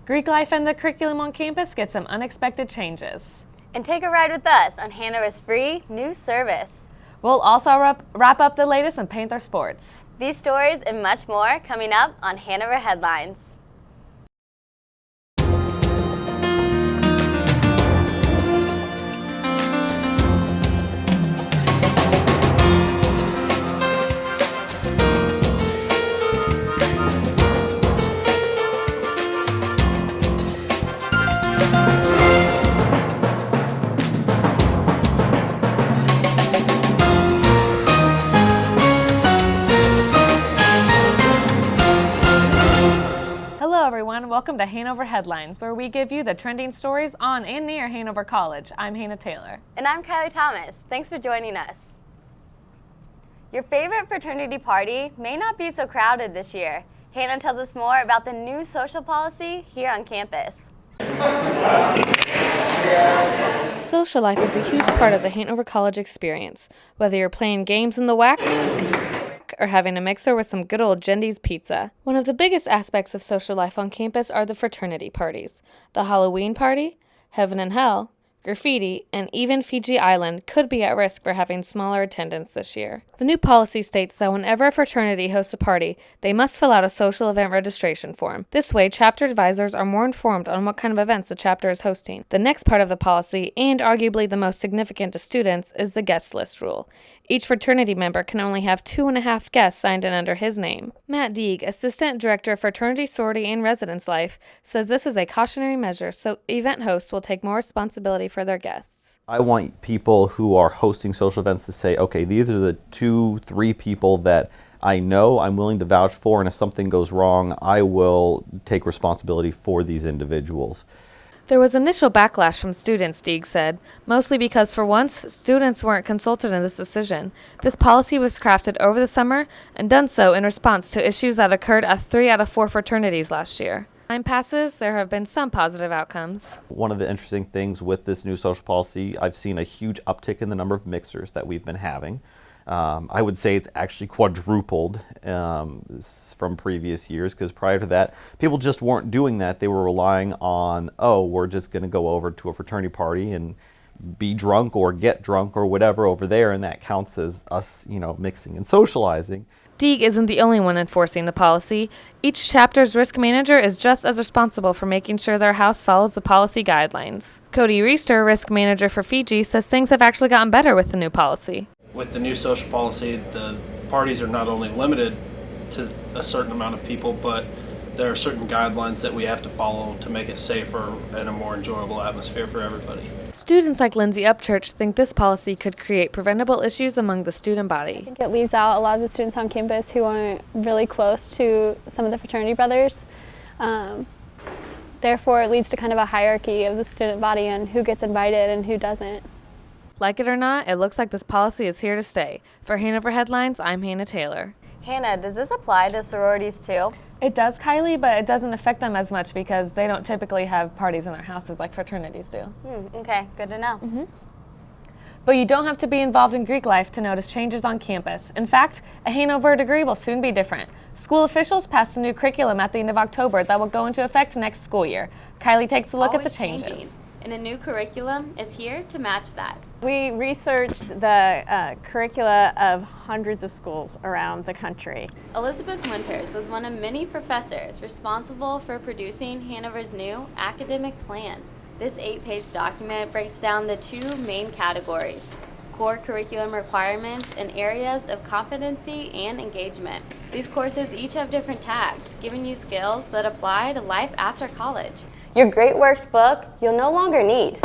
Greek life and the curriculum on campus get some unexpected changes. And take a ride with us on Hanover's free new service. We'll also wrap up the latest in Panther sports. These stories and much more coming up on Hanover Headlines. Hello everyone, welcome to Hanover Headlines, where we give you the trending stories on and near Hanover College. I'm Hannah Taylor. And I'm Kylie Thomas. Thanks for joining us. Your favorite fraternity party may not be so crowded this year. Hannah tells us more about the new social policy here on campus. Social life is a huge part of the Hanover College experience, whether you're playing games in the WAC or having a mixer with some good old Gendy's pizza. One of the biggest aspects of social life on campus are the fraternity parties. The Halloween party, Heaven and Hell, graffiti, and even Fiji Island could be at risk for having smaller attendance this year. The new policy states that whenever a fraternity hosts a party, they must fill out a social event registration form. This way, chapter advisors are more informed on what kind of events the chapter is hosting. The next part of the policy, and arguably the most significant to students, is the guest list rule. Each fraternity member can only have 2.5 guests signed in under his name. Matt Deeg, Assistant Director of Fraternity, Sorority, and Residence Life, says this is a cautionary measure so event hosts will take more responsibility for their guests. I want people who are hosting social events to say, okay, these are the 2-3 people that I know I'm willing to vouch for, and if something goes wrong, I will take responsibility for these individuals. There was initial backlash from students, Deeg said, mostly because for once, students weren't consulted in this decision. This policy was crafted over the summer and done so in response to issues that occurred at 3 out of 4 fraternities last year. Time passes, there have been some positive outcomes. One of the interesting things with this new social policy, I've seen a huge uptick in the number of mixers that we've been having. I would say it's actually quadrupled from previous years, because prior to that, people just weren't doing that. They were relying on, oh, we're just going to go over to a fraternity party and be drunk or get drunk or whatever over there, and that counts as us, mixing and socializing. Deeg isn't the only one enforcing the policy. Each chapter's risk manager is just as responsible for making sure their house follows the policy guidelines. Cody Reister, risk manager for Fiji, says things have actually gotten better with the new policy. With the new social policy, the parties are not only limited to a certain amount of people, but there are certain guidelines that we have to follow to make it safer and a more enjoyable atmosphere for everybody. Students like Lindsay Upchurch think this policy could create preventable issues among the student body. I think it leaves out a lot of the students on campus who aren't really close to some of the fraternity brothers. Therefore, it leads to kind of a hierarchy of the student body and who gets invited and who doesn't. Like it or not, it looks like this policy is here to stay. For Hanover Headlines, I'm Hannah Taylor. Hannah, does this apply to sororities too? It does, Kylie, but it doesn't affect them as much because they don't typically have parties in their houses like fraternities do. Okay, good to know. But you don't have to be involved in Greek life to notice changes on campus. In fact, a Hanover degree will soon be different. School officials passed a new curriculum at the end of October that will go into effect next school year. Kylie takes a look at the changes. Changing. And a new curriculum is here to match that. We researched the curricula of hundreds of schools around the country. Elizabeth Winters was one of many professors responsible for producing Hanover's new academic plan. This 8-page document breaks down the 2 main categories: core curriculum requirements and areas of competency and engagement. These courses each have different tags, giving you skills that apply to life after college. Your Great Works book you'll no longer need,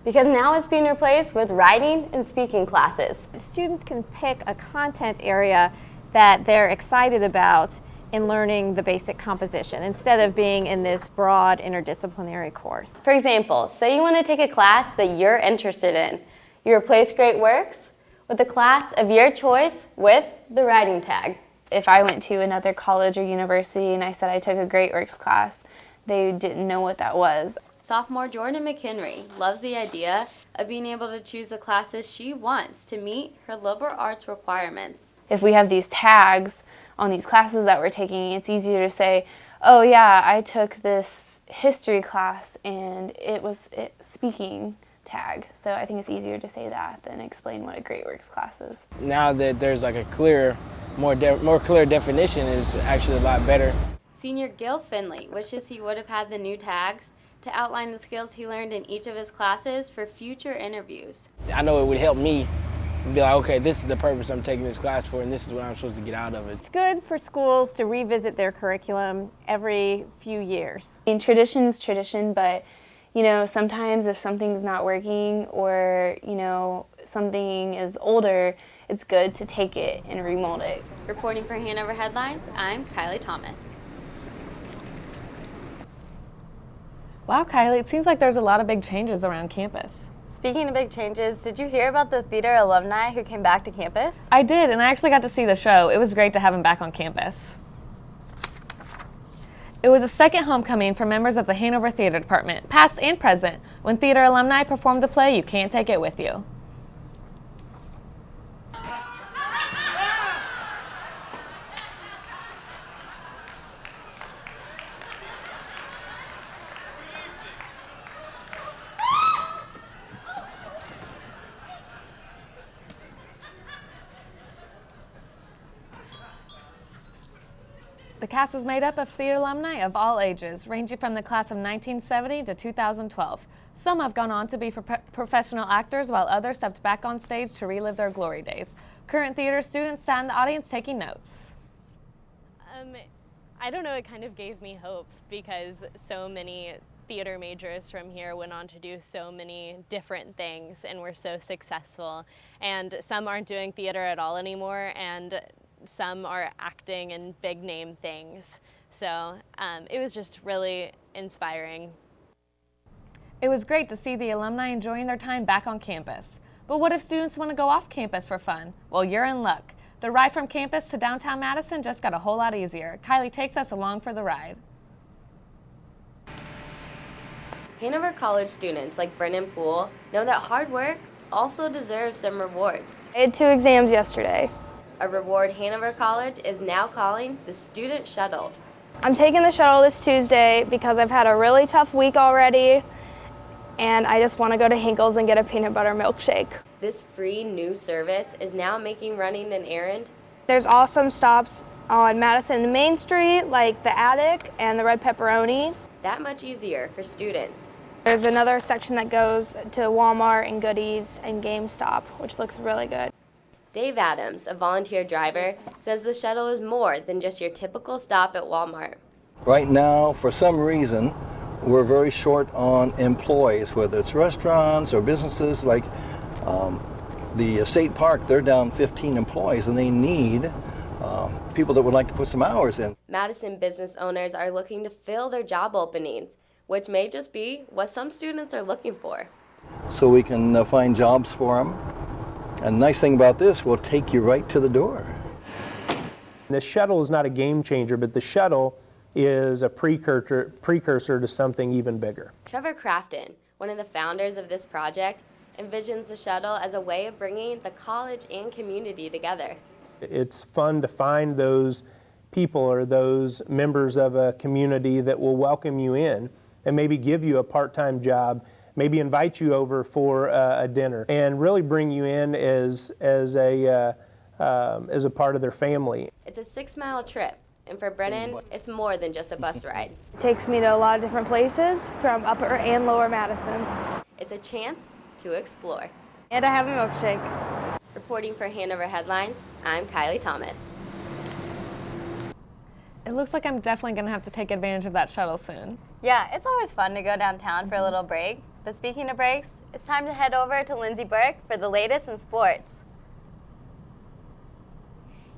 because now it's being replaced with writing and speaking classes. Students can pick a content area that they're excited about in learning the basic composition instead of being in this broad interdisciplinary course. For example, say you want to take a class that you're interested in. You replace Great Works with a class of your choice with the writing tag. If I went to another college or university and I said I took a Great Works class, they didn't know what that was. Sophomore Jordan McHenry loves the idea of being able to choose the classes she wants to meet her liberal arts requirements. If we have these tags on these classes that we're taking, it's easier to say, oh yeah, I took this history class and it was speaking tag. So I think it's easier to say that than explain what a Great Works class is. Now that there's like a clear, more clear definition, is actually a lot better. Senior Gil Finley wishes he would have had the new tags to outline the skills he learned in each of his classes for future interviews. I know it would help me be like, okay, this is the purpose I'm taking this class for, and this is what I'm supposed to get out of it. It's good for schools to revisit their curriculum every few years. I mean, tradition's tradition, but you know, sometimes if something's not working or, you know, something is older, it's good to take it and remold it. Reporting for Hanover Headlines, I'm Kylie Thomas. Wow, Kylie, it seems like there's a lot of big changes around campus. Speaking of big changes, did you hear about the theater alumni who came back to campus? I did, and I actually got to see the show. It was great to have him back on campus. It was a second homecoming for members of the Hanover Theater Department, past and present, when theater alumni performed the play You Can't Take It With You. The cast was made up of theater alumni of all ages, ranging from the class of 1970 to 2012. Some have gone on to be professional actors, while others stepped back on stage to relive their glory days. Current theater students sat in the audience taking notes. I don't know, it kind of gave me hope because so many theater majors from here went on to do so many different things and were so successful. And some aren't doing theater at all anymore, and some are acting in big name things. So it was just really inspiring. It was great to see the alumni enjoying their time back on campus. But what if students want to go off campus for fun? Well, you're in luck. The ride from campus to downtown Madison just got a whole lot easier. Kylie takes us along for the ride. Hanover College students like Brennan Poole know that hard work also deserves some reward. I had 2 exams yesterday. A reward Hanover College is now calling the Student Shuttle. I'm taking the shuttle this Tuesday because I've had a really tough week already, and I just want to go to Hinkle's and get a peanut butter milkshake. This free new service is now making running an errand. There's awesome stops on Madison and Main Street, like the Attic and the Red Pepperoni. That much easier for students. There's another section that goes to Walmart and Goodies and GameStop, which looks really good. Dave Adams, a volunteer driver, says the shuttle is more than just your typical stop at Walmart. Right now, for some reason, we're very short on employees, whether it's restaurants or businesses like the state park. They're down 15 employees and they need people that would like to put some hours in. Madison business owners are looking to fill their job openings, which may just be what some students are looking for. So we can find jobs for them. And the nice thing about this, we'll take you right to the door. The shuttle is not a game changer, but the shuttle is a precursor to something even bigger. Trevor Crafton, one of the founders of this project, envisions the shuttle as a way of bringing the college and community together. It's fun to find those people or those members of a community that will welcome you in and maybe give you a part-time job, maybe invite you over for a dinner, and really bring you in as a part of their family. It's a 6-mile trip, and for Brennan, it's more than just a bus ride. It takes me to a lot of different places from Upper and Lower Madison. It's a chance to explore. And I have a milkshake. Reporting for Hanover Headlines, I'm Kylie Thomas. It looks like I'm definitely going to have to take advantage of that shuttle soon. Yeah, it's always fun to go downtown for a little break. But speaking of breaks, it's time to head over to Lindsay Burke for the latest in sports.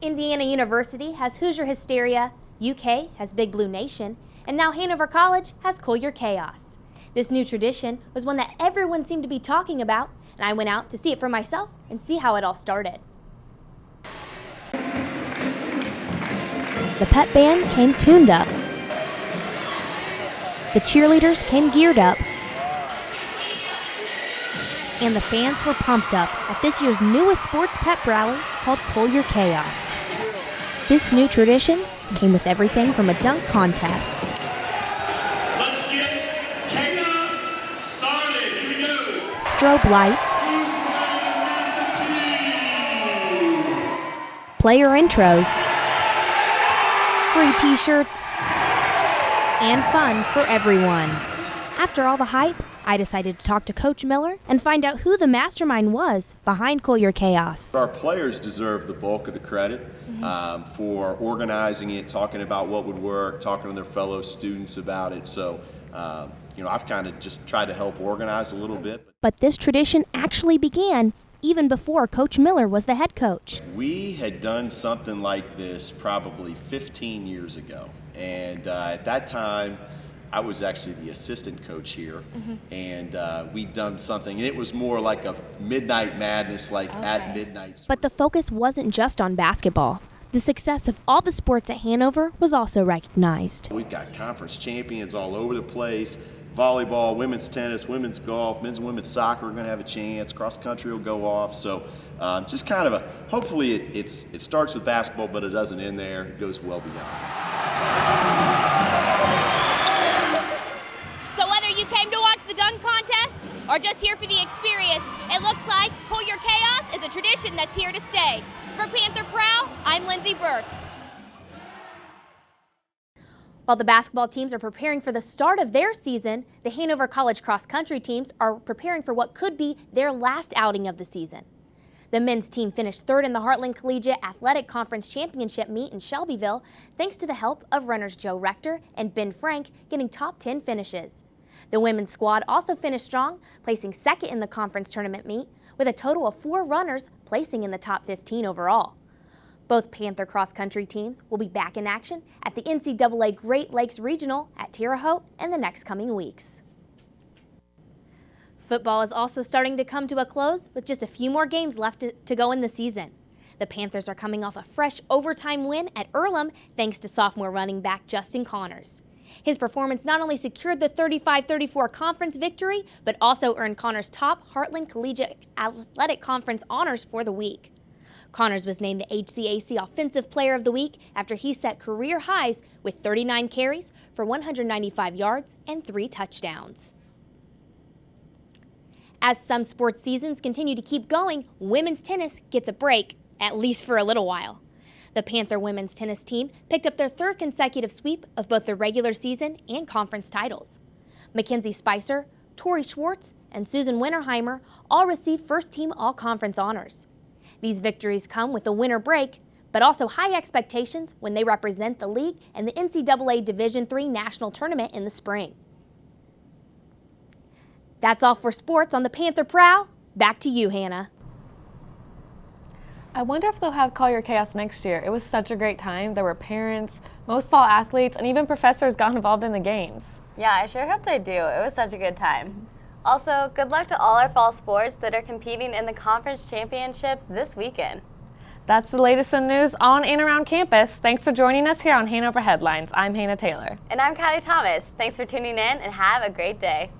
Indiana University has Hoosier Hysteria, UK has Big Blue Nation, and now Hanover College has Cool Your Chaos. This new tradition was one that everyone seemed to be talking about, and I went out to see it for myself and see how it all started. The pep band came tuned up. The cheerleaders came geared up. And the fans were pumped up at this year's newest sports pep rally called Cool Your Chaos. This new tradition came with everything from a dunk contest. Let's get chaos started. Here we go. Strobe lights. Who's ready to make the team? Player intros. Free t-shirts. And fun for everyone. After all the hype, I decided to talk to Coach Miller and find out who the mastermind was behind Cool Your Chaos. Our players deserve the bulk of the credit for organizing it, talking about what would work, talking to their fellow students about it. So, I've kind of just tried to help organize a little bit. But this tradition actually began even before Coach Miller was the head coach. We had done something like this probably 15 years ago. And at that time, I was actually the assistant coach here, and we'd done something, and it was more like a midnight madness, like at midnight. But the focus wasn't just on basketball. The success of all the sports at Hanover was also recognized. We've got conference champions all over the place. Volleyball, women's tennis, women's golf, men's and women's soccer are going to have a chance. Cross country will go off. So just kind of hopefully it starts with basketball, but it doesn't end there. It goes well beyond. You came to watch the dunk contest or just here for the experience, it looks like Cool Your Chaos is a tradition that's here to stay. For Panther Prow, I'm Lindsay Burke. While the basketball teams are preparing for the start of their season, the Hanover College cross-country teams are preparing for what could be their last outing of the season. The men's team finished third in the Heartland Collegiate Athletic Conference Championship meet in Shelbyville thanks to the help of runners Joe Rector and Ben Frank getting top 10 finishes. The women's squad also finished strong, placing second in the conference tournament meet, with a total of 4 runners placing in the top 15 overall. Both Panther cross-country teams will be back in action at the NCAA Great Lakes Regional at Terre Haute in the next coming weeks. Football is also starting to come to a close with just a few more games left to go in the season. The Panthers are coming off a fresh overtime win at Earlham thanks to sophomore running back Justin Connors. His performance not only secured the 35-34 conference victory, but also earned Connors top Heartland Collegiate Athletic Conference honors for the week. Connors was named the HCAC Offensive Player of the Week after he set career highs with 39 carries for 195 yards and 3 touchdowns. As some sports seasons continue to keep going, women's tennis gets a break, at least for a little while. The Panther women's tennis team picked up their 3rd consecutive sweep of both the regular season and conference titles. Mackenzie Spicer, Tori Schwartz, and Susan Winterheimer all received first-team all-conference honors. These victories come with a winter break, but also high expectations when they represent the league and the NCAA Division III National Tournament in the spring. That's all for sports on the Panther Prow. Back to you, Hannah. I wonder if they'll have Call Your Chaos next year. It was such a great time. There were parents, most fall athletes, and even professors got involved in the games. Yeah, I sure hope they do. It was such a good time. Also, good luck to all our fall sports that are competing in the conference championships this weekend. That's the latest in news on and around campus. Thanks for joining us here on Hanover Headlines. I'm Hannah Taylor. And I'm Kylie Thomas. Thanks for tuning in and have a great day.